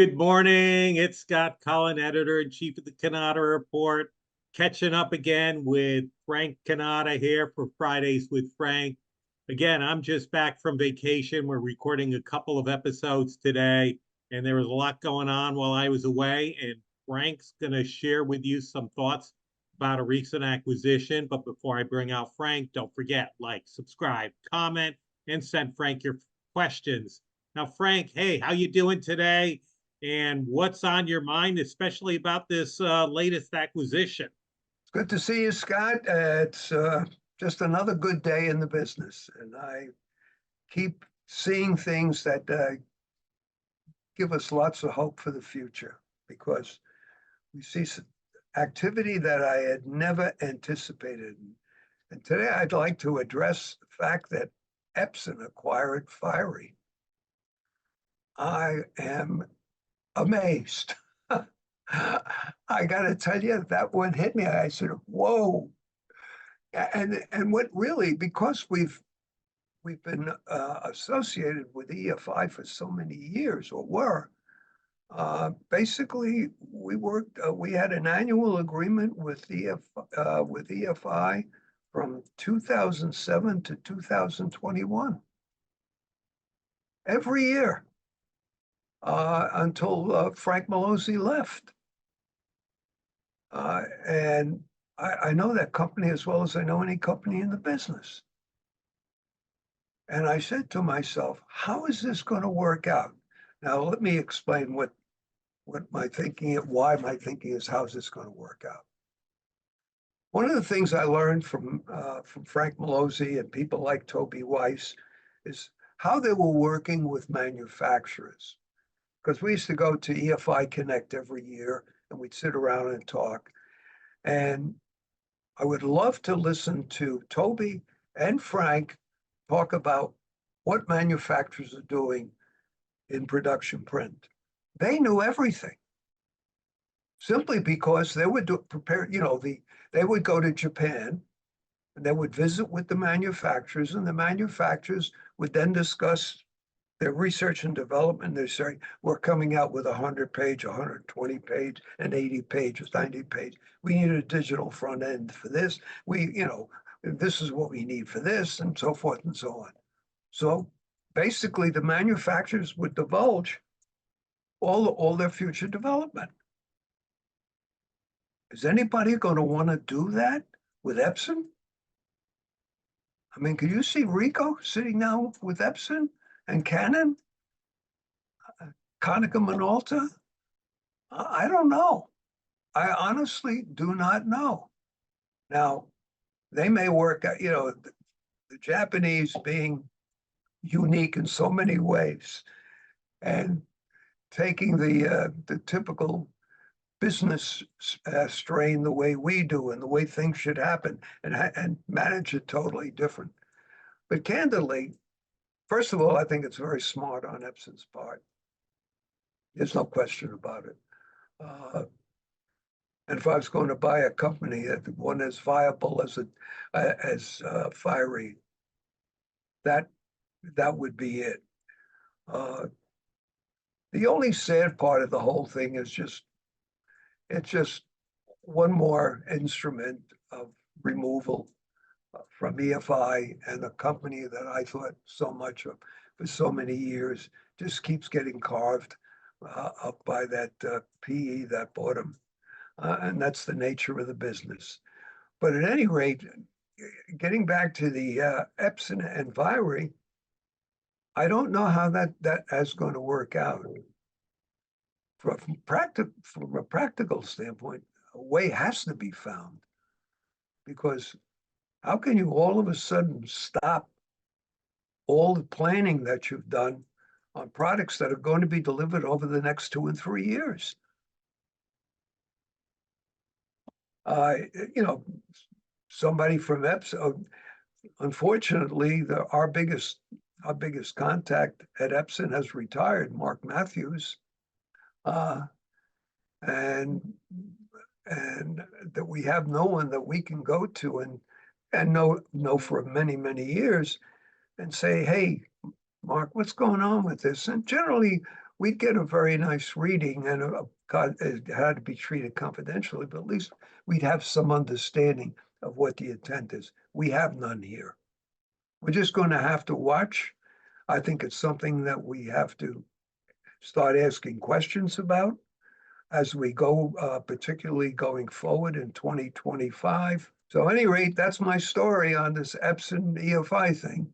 Good morning. It's Scott Cullen, editor-in-chief of the Cannata Report, catching up again with Frank Cannata here for Fridays with Frank. Again, I'm just back from vacation. We're recording a couple of episodes today, and there was a lot going on while I was away, and Frank's going to share with you some thoughts about a recent acquisition. But before I bring out Frank, don't forget, like, subscribe, comment, and send Frank your questions. Now, Frank, hey, how you doing today? And what's on your mind, especially about this latest acquisition? It's good to see you, Scott. It's just another good day in the business, and I keep seeing things that give us lots of hope for the future because we see activity that I had never anticipated. And today I'd like to address the fact that Epson acquired Fiery. I am amazed. I got to tell you, that one hit me. I said, "Whoa!" And what really, because we've been associated with EFI for so many years, or were, basically we worked. We had an annual agreement with EFI from 2007 to 2021. Every year. Until Frank Malozzi left. And I know that company as well as I know any company in the business. And I said to myself, how is this going to work out? Now, let me explain what my thinking is, why my thinking is, how's this going to work out? One of the things I learned from Frank Malozzi and people like Toby Weiss is how they were working with manufacturers. Because we used to go to EFI Connect every year and we'd sit around and talk. And I would love to listen to Toby and Frank talk about what manufacturers are doing in production print. They knew everything. Simply because they would prepare, they would go to Japan and they would visit with the manufacturers, and the manufacturers would then discuss their research and development. They say, we're coming out with 100-page, 120-page, and 80-page, 90-page. We need a digital front end for this. This is what we need for this, and so forth and so on. So basically, the manufacturers would divulge all their future development. Is anybody going to want to do that with Epson? I mean, can you see Rico sitting now with Epson? And Canon, Konica Minolta, I don't know. I honestly do not know. Now, they may work out, the Japanese being unique in so many ways and taking the typical business strain the way we do and the way things should happen and manage it totally different. But candidly, first of all, I think it's very smart on Epson's part. There's no question about it. And if I was going to buy a company, one as viable as Fiery, that would be it. The only sad part of the whole thing is it's just one more instrument of removal from EFI, and a company that I thought so much of for so many years just keeps getting carved up by that PE that bought them. And that's the nature of the business. But at any rate, getting back to the Epson and Fiery, I don't know how that is going to work out. From a practical standpoint, a way has to be found, because how can you all of a sudden stop all the planning that you've done on products that are going to be delivered over the next 2 and 3 years? Somebody from Epson, unfortunately, our biggest contact at Epson has retired, Mark Matthews, and that we have no one that we can go to and know for many, many years and say, hey, Mark, what's going on with this? And generally we'd get a very nice reading and it had to be treated confidentially, but at least we'd have some understanding of what the intent is. We have none here. We're just going to have to watch. I think it's something that we have to start asking questions about as we go, particularly going forward in 2025. So at any rate, that's my story on this Epson EFI thing.